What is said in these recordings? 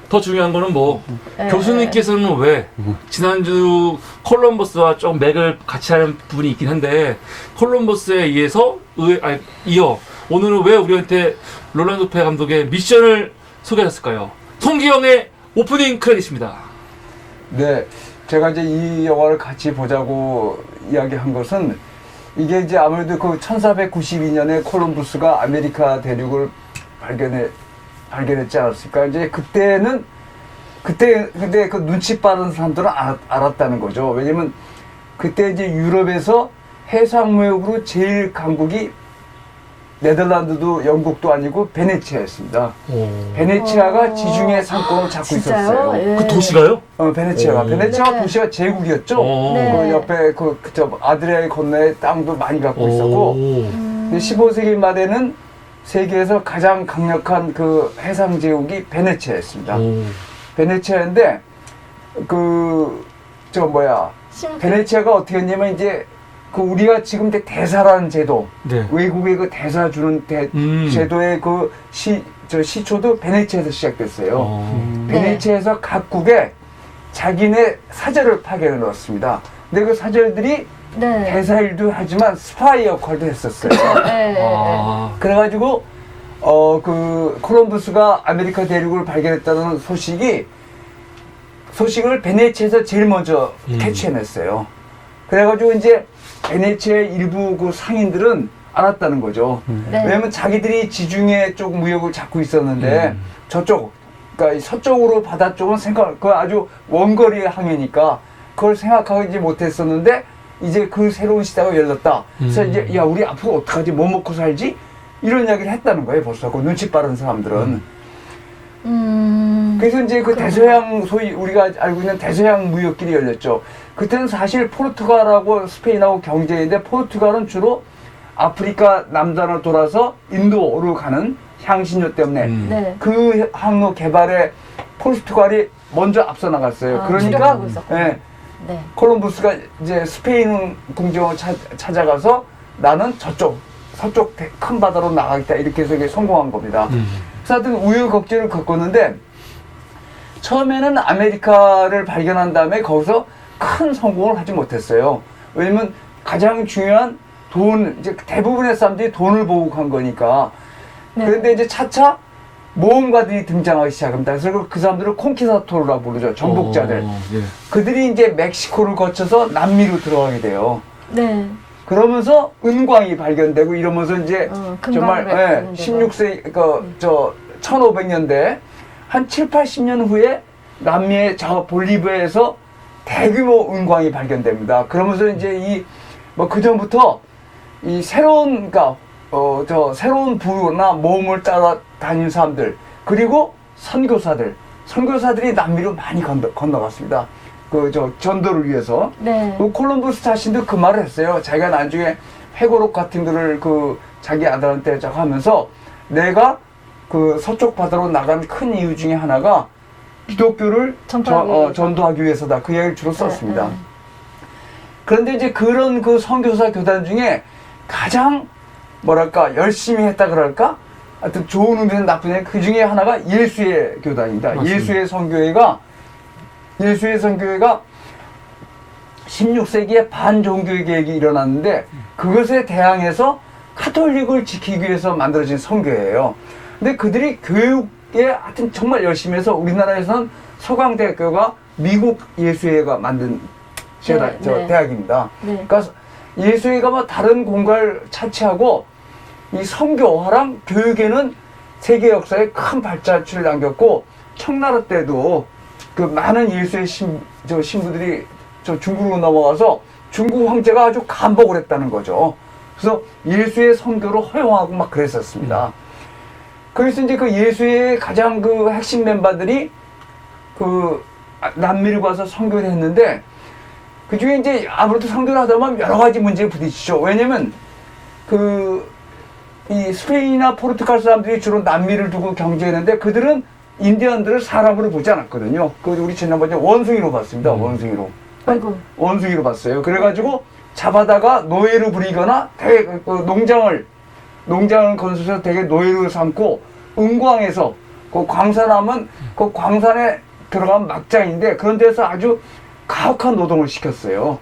더 중요한 거는 뭐 네. 교수님께서는 왜 지난주 콜럼버스와 좀 맥을 같이 하는 부분이 있긴 한데 콜럼버스에 이어 오늘은 왜 우리한테 롤란도 페 감독의 미션을 소개하셨을까요? 송기영의 오프닝 크레딧입니다. 네, 제가 이제 이 영화를 같이 보자고 이야기한 것은 이게 이제 아무래도 그 1492년에 콜럼버스가 아메리카 대륙을 발견했지 않았을까. 이제 그때 근데 그 눈치 빠른 사람들은 알았다는 거죠. 왜냐면 그때 이제 유럽에서 해상무역으로 제일 강국이 네덜란드도 영국도 아니고 베네치아였습니다. 베네치아가 지중해 상권을 잡고 진짜요? 있었어요. 예. 그 도시가요? 베네치아가. 베네치아 네. 도시가 제국이었죠. 네. 그 옆에 저 아드리아의 건너에 땅도 많이 갖고 있었고, 근데 15세기 말에는 세계에서 가장 강력한 그 해상 제국이 베네치아였습니다. 베네치아인데 베네치아가 어떻게 했냐면 이제 그 우리가 지금 대사라는 제도, 네. 외국에 그 대사 주는 제도의 그 시초도 베네치아에서 시작됐어요. 베네치아에서 각국에 자기네 사절을 파견해 넣었습니다. 근데 그 사절들이 네. 대사 일도 하지만 스파이 역할도 했었어요. 네. 그래가지고 그 콜럼버스가 아메리카 대륙을 발견했다는 소식을 베네치아에서 제일 먼저 캐치해냈어요. 그래가지고 이제 베네치아의 일부 그 상인들은 알았다는 거죠. 네. 왜냐면 자기들이 지중해 쪽 무역을 잡고 있었는데 그러니까 서쪽으로 바다 쪽은 그 아주 원거리 항해니까 그걸 생각하지 못했었는데 이제 그 새로운 시대가 열렸다. 그래서 이제 야 우리 앞으로 어떡하지? 뭐 먹고 살지? 이런 이야기를 했다는 거예요. 벌써 그 눈치 빠른 사람들은. 그래서 이제 그 대서양 소위 우리가 알고 있는 대서양 무역길이 열렸죠. 그때는 사실 포르투갈하고 스페인하고 경쟁인데 포르투갈은 주로 아프리카 남단을 돌아서 인도로 가는 향신료 때문에 네. 그 항로 개발에 포르투갈이 먼저 앞서 나갔어요. 그러니까 주력하고 있었군요. 네, 콜럼버스가 이제 스페인 궁정을 찾아가서 나는 서쪽 큰 바다로 나가겠다 이렇게 해서 이게 성공한 겁니다. 그래서 하여튼 우여곡절을 겪었는데 처음에는 아메리카를 발견한 다음에 거기서 큰 성공을 하지 못했어요. 왜냐면 가장 중요한 이제 대부분의 사람들이 돈을 보고 간 거니까. 네. 그런데 이제 차차 모험가들이 등장하기 시작합니다. 그래서 그 사람들을 콩키사토르라고 부르죠. 정복자들. 예. 그들이 이제 멕시코를 거쳐서 남미로 들어가게 돼요. 네. 그러면서 은광이 발견되고 이러면서 이제 정말 금광을 16세기 1500년대 한 7, 80년 후에 남미의 저 볼리비아에서 대규모 은광이 발견됩니다. 그러면서 이제 그 전부터 이 새로운 새로운 부나 모험을 따라다니는 사람들 그리고 선교사들이 남미로 많이 건너갔습니다. 전도를 위해서. 네. 콜럼버스 자신도 그 말을 했어요. 자기가 나중에 회고록 같은 거를 자기 아들한테 하면서 내가 그 서쪽 바다로 나간 큰 이유 중에 하나가 기독교를 전도하기 위해서다. 그 얘기를 주로 썼습니다. 그런데 이제 그런 그 선교사 교단 중에 가장 열심히 했다 그럴까? 하여튼 좋은 의미에서 나쁜 의미 그 중에 하나가 예수의 교단입니다. 맞습니다. 예수의 선교회가 16세기에 반종교의 계획이 일어났는데 그것에 대항해서 카톨릭을 지키기 위해서 만들어진 선교회예요. 근데 그들이 교육에 하여튼 정말 열심히 해서 우리나라에서는 서강대학교가 미국 예수회가 만든 대학입니다. 네. 그러니까 예수회가 다른 공과를 차치하고 이 선교화랑 교육에는 세계 역사에 큰 발자취를 남겼고 청나라 때도 그 많은 예수의 신부들이 중국으로 넘어가서 중국 황제가 아주 감복을 했다는 거죠. 그래서 예수의 선교를 허용하고 막 그랬었습니다. 그래서 이제 그 예수의 가장 그 핵심 멤버들이 남미를 가서 선교를 했는데 그 중에 이제 아무래도 선교를 하다 보면 여러 가지 문제에 부딪히죠. 왜냐면 이 스페인이나 포르투갈 사람들이 주로 남미를 두고 경쟁했는데 그들은 인디언들을 사람으로 보지 않았거든요. 우리 지난번에 원숭이로 봤습니다. 원숭이로 봤어요. 그래가지고 잡아다가 노예로 부리거나 농장을 건설해서 되게 노예로 삼고 은광에서 그 광산하면 그 광산에 들어간 막장인데 그런 데서 아주 가혹한 노동을 시켰어요.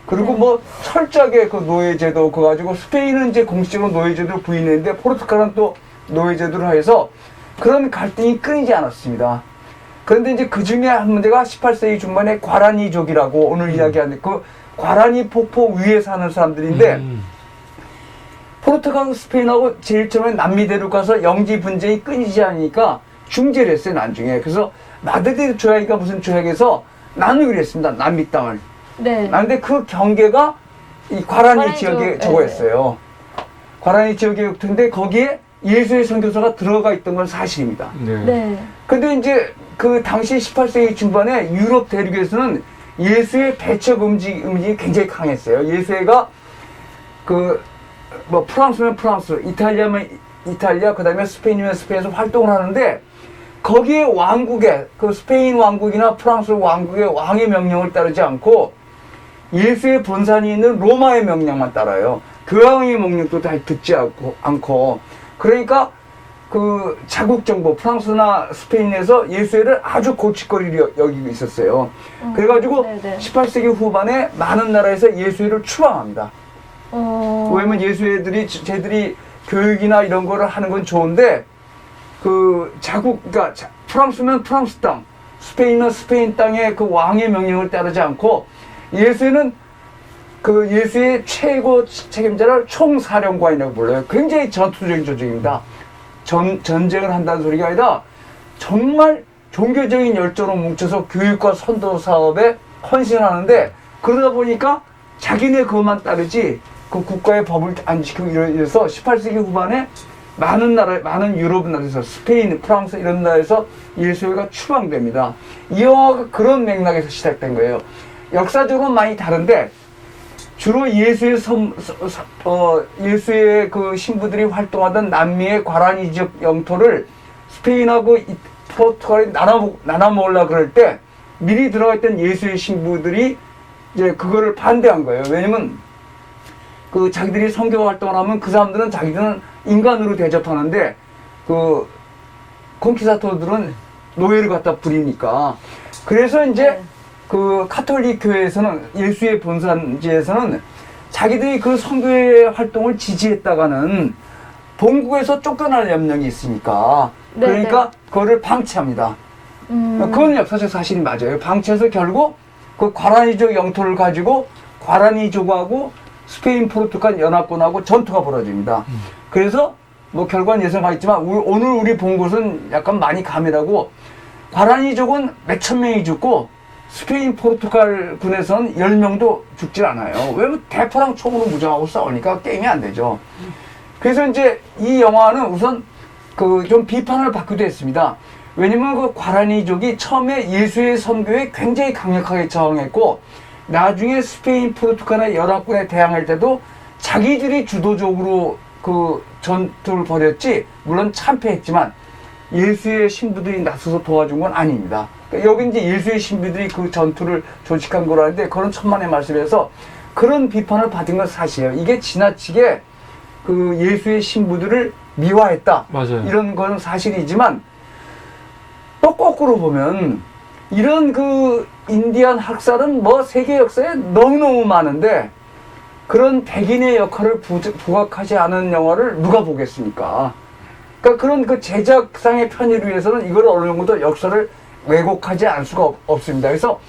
그리고 뭐 철저하게 그 노예제도 그거 가지고 스페인은 이제 공식적으로 노예제도를 부인했는데 포르투갈은 또 노예제도를 해서 그런 갈등이 끊이지 않았습니다. 그런데 이제 그 중에 한 문제가 18세기 중반에 과라니족이라고 오늘 이야기하는 그 과라니 폭포 위에 사는 사람들인데 포르투갈 스페인하고 제일 처음에 남미 대륙 가서 영지 분쟁이 끊이지 않으니까 중재를 했어요 나중에. 그래서 마드리드 조약이가 무슨 조약에서 나누기로 했습니다. 남미 땅을. 네. 그런데 그 경계가 이 과라니 과라니 지역에 쪽, 저거였어요. 과라니 지역의 근데 거기에 예수의 선교사가 들어가 있던 건 사실입니다. 네. 네. 근데 이제 그 당시 18세기 중반에 유럽 대륙에서는 예수의 배척 움직임이 굉장히 강했어요. 예수가 그 뭐 프랑스면 프랑스, 이탈리아면 이탈리아, 그다음에 스페인이면 스페인에서 활동을 하는데 거기에 왕국의 그 스페인 왕국이나 프랑스 왕국의 왕의 명령을 따르지 않고 예수의 본산이 있는 로마의 명령만 따라요. 교황의 명령도 다 듣지 않고 그러니까 그 자국 정부 프랑스나 스페인에서 예수회를 아주 고칫거리로 여기고 있었어요. 그래가지고 네네. 18세기 후반에 많은 나라에서 예수회를 추방합니다. 왜냐면 예수회들이 쟤들이 교육이나 이런 거를 하는 건 좋은데 그 자국 그러니까 프랑스면 프랑스 땅, 스페인은 스페인 땅의 그 왕의 명령을 따르지 않고 예수회는 그 예수의 최고 책임자를 총사령관이라고 불러요. 굉장히 전투적인 조직입니다. 전쟁을 한다는 소리가 아니라 정말 종교적인 열정으로 뭉쳐서 교육과 선도 사업에 헌신하는데 그러다 보니까 자기네 그것만 따르지 그 국가의 법을 안 지키고 이래서 18세기 후반에 많은 나라, 많은 유럽 나라에서 스페인, 프랑스 이런 나라에서 예수회가 추방됩니다. 이 영화가 그런 맥락에서 시작된 거예요. 역사적으로 많이 다른데 주로 예수의 예수의 그 신부들이 활동하던 남미의 과라니 지역 영토를 스페인하고 포르투갈이 나눠 먹으려고 그럴 때 미리 들어가 있던 예수의 신부들이 이제 그거를 반대한 거예요. 왜냐면 그 자기들이 선교 활동을 하면 그 사람들은 자기들은 인간으로 대접하는데 그 콘키스타도르들은 노예를 갖다 부리니까. 그래서 이제 네. 그 카톨릭 교회에서는 예수의 본산지에서는 자기들이 그 선교의 활동을 지지했다가는 본국에서 쫓겨날 염려이 있으니까 네, 그러니까 그거를 방치합니다. 그건 역사적 사실이 맞아요. 방치해서 결국 그 과라니족 영토를 가지고 과라니족하고 스페인 포르투갈 연합군하고 전투가 벌어집니다. 그래서 뭐 결과는 예상하겠지만 오늘 우리 본 곳은 약간 많이 가밀하고 과라니족은 몇천 명이 죽고 스페인 포르투갈 군에서는 10명도 죽질 않아요. 왜냐면 대포랑 총으로 무장하고 싸우니까 게임이 안 되죠. 그래서 이제 이 영화는 우선 그 좀 비판을 받기도 했습니다. 왜냐면 그 과라니족이 처음에 예수의 선교에 굉장히 강력하게 저항했고 나중에 스페인 포르투갈의 연합군에 대항할 때도 자기들이 주도적으로 그 전투를 벌였지 물론 참패했지만 예수의 신부들이 나서서 도와준 건 아닙니다. 그러니까 여기 이제 예수의 신부들이 그 전투를 조직한 거라는데 그런 천만의 말씀에서 그런 비판을 받은 건 사실이에요. 이게 지나치게 그 예수의 신부들을 미화했다. 맞아요. 이런 건 사실이지만 또 거꾸로 보면 이런 그 인디안 학살은 뭐 세계 역사에 너무너무 많은데 그런 백인의 역할을 부각하지 않은 영화를 누가 보겠습니까? 그러니까 그런 그 제작상의 편의를 위해서는 이걸 어느 정도 역사를 왜곡하지 않을 수가 없습니다. 그래서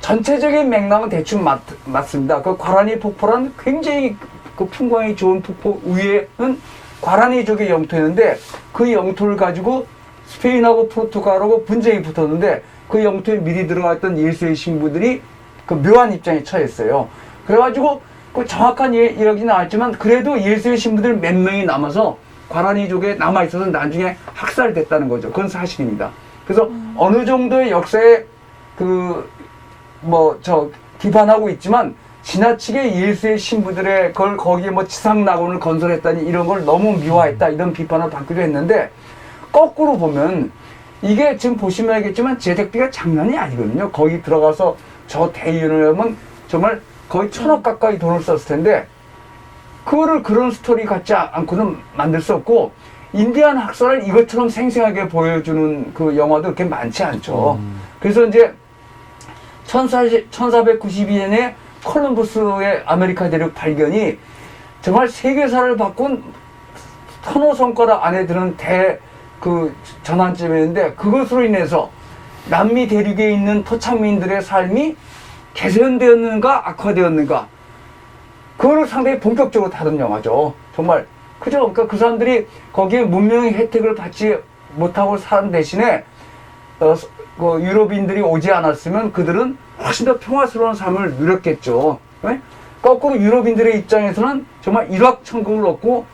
전체적인 맥락은 대충 맞습니다. 그 과라니 폭포란 굉장히 그 풍광이 좋은 폭포 위에는 과라니족의 영토였는데 그 영토를 가지고 스페인하고 포르투갈하고 분쟁이 붙었는데 그 영토에 미리 들어갔던 예수의 신부들이 그 묘한 입장에 처했어요. 그래가지고 그 정확한 이야기 나왔지만 그래도 예수의 신부들 몇 명이 남아서 과라니족에 남아있어서 나중에 학살됐다는 거죠. 그건 사실입니다. 그래서 어느 정도의 역사에 비판하고 있지만 지나치게 예수의 신부들의 거기에 뭐 지상낙원을 건설했다니 이런 걸 너무 미화했다 이런 비판을 받기도 했는데 거꾸로 보면 이게 지금 보시면 알겠지만 제작비가 장난이 아니거든요. 거기 들어가서 저 대위원을 하면 정말 거의 1,000억 가까이 돈을 썼을 텐데 그거를 그런 스토리 같지 않고는 만들 수 없고 인디안 학살을 이것처럼 생생하게 보여주는 그 영화도 그렇게 많지 않죠. 그래서 이제 1492년에 콜럼버스의 아메리카 대륙 발견이 정말 세계사를 바꾼 선호 손가락 안에 드는 그 전환점이었는데, 그것으로 인해서 남미 대륙에 있는 토착민들의 삶이 개선되었는가 악화되었는가, 그거를 상당히 본격적으로 다룬 영화죠. 정말 그죠? 그러니까 그 사람들이 거기에 문명의 혜택을 받지 못하고 사는 대신에 그 유럽인들이 오지 않았으면 그들은 훨씬 더 평화스러운 삶을 누렸겠죠. 네? 거꾸로 유럽인들의 입장에서는 정말 일확천금을 얻고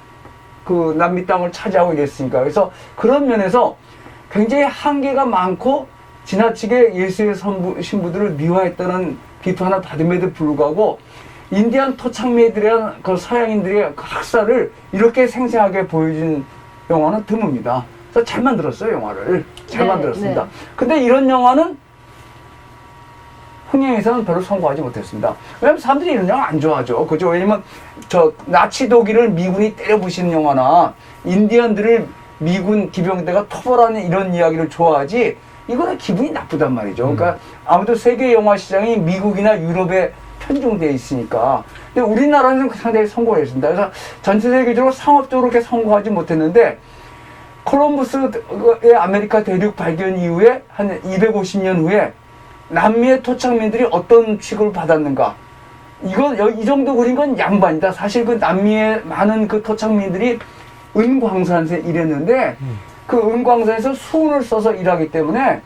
그 남미 땅을 차지하고 이랬으니까. 그래서 그런 면에서 굉장히 한계가 많고 지나치게 예수의 신부들을 미화했다는 비판을 받음에도 불구하고 인디안 토착민에 대한 그 서양인들의 그 학살을 이렇게 생생하게 보여준 영화는 드뭅니다. 그래서 잘 만들었어요, 영화를. 잘 만들었습니다. 네. 근데 이런 영화는 흥행에서는 별로 성공하지 못했습니다. 왜냐면 사람들이 이런 영화 안 좋아하죠. 그죠? 왜냐면 나치 독일을 미군이 때려부시는 영화나 인디언들을 미군 기병대가 토벌하는 이런 이야기를 좋아하지, 이거는 기분이 나쁘단 말이죠. 그러니까 아무래도 세계 영화 시장이 미국이나 유럽에 편중되어 있으니까. 근데 우리나라는 상당히 성공했습니다. 그래서 전 세계적으로 상업적으로 그렇게 성공하지 못했는데, 콜럼버스의 아메리카 대륙 발견 이후에 한 250년 후에 남미의 토착민들이 어떤 취급을 받았는가. 이 정도 그린 건 양반이다. 사실 그 남미의 많은 그 토착민들이 은광산에서 일했는데, 그 은광산에서 수은을 써서 일하기 때문에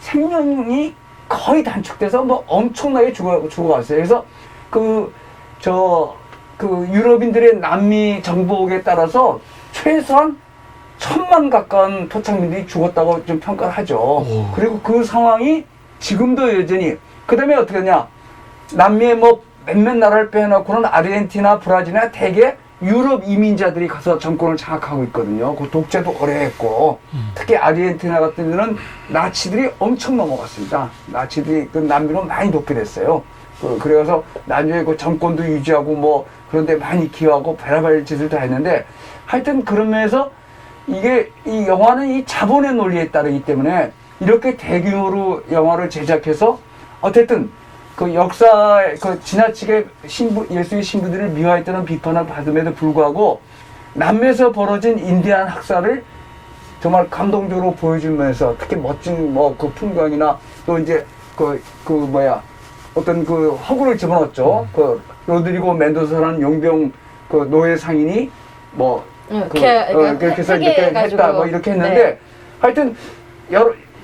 생명이 거의 단축돼서 뭐 엄청나게 죽어갔어요. 그래서 유럽인들의 남미 정복에 따라서 최소한 1000만 가까운 토착민들이 죽었다고 좀 평가를 하죠. 그리고 그 상황이 지금도 여전히. 그 다음에 어떻게 하냐. 남미의 뭐 몇몇 나라를 빼놓고는 아르헨티나, 브라질이나 대개 유럽 이민자들이 가서 정권을 장악하고 있거든요. 그 독재도 오래 했고, 특히 아르헨티나 같은 데는 나치들이 엄청 넘어갔습니다. 나치들이 그 남미로 많이 독재됐어요. 그래서 나중에 그 정권도 유지하고 뭐 그런데 많이 기여하고 별의별 짓을 다 했는데, 하여튼 그런 면에서 이 영화는 이 자본의 논리에 따르기 때문에 이렇게 대규모로 영화를 제작해서 어쨌든 그 역사에 지나치게 예수의 신부들을 미화했다는 비판을 받음에도 불구하고 남미에서 벌어진 인디안 학살을 정말 감동적으로 보여주면서, 특히 멋진 그 풍경이나 또 이제 어떤 그 허구를 집어넣었죠. 그 로드리고 멘도사라는 용병 그 노예 상인이 그렇게 해서 이렇게 했다 뭐 이렇게 했는데, 네. 하여튼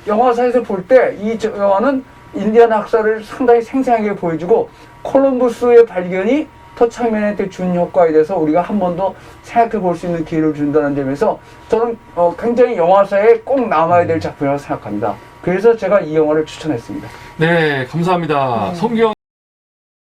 영화사에서 볼 때 이 영화는 인디안 학살을 상당히 생생하게 보여주고, 콜럼버스의 발견이 토착민한테 준 효과에 대해서 우리가 한 번 더 생각해 볼 수 있는 기회를 준다는 점에서 저는 굉장히 영화사에 꼭 남아야 될 작품이라고 생각합니다. 그래서 제가 이 영화를 추천했습니다. 네, 감사합니다. 성경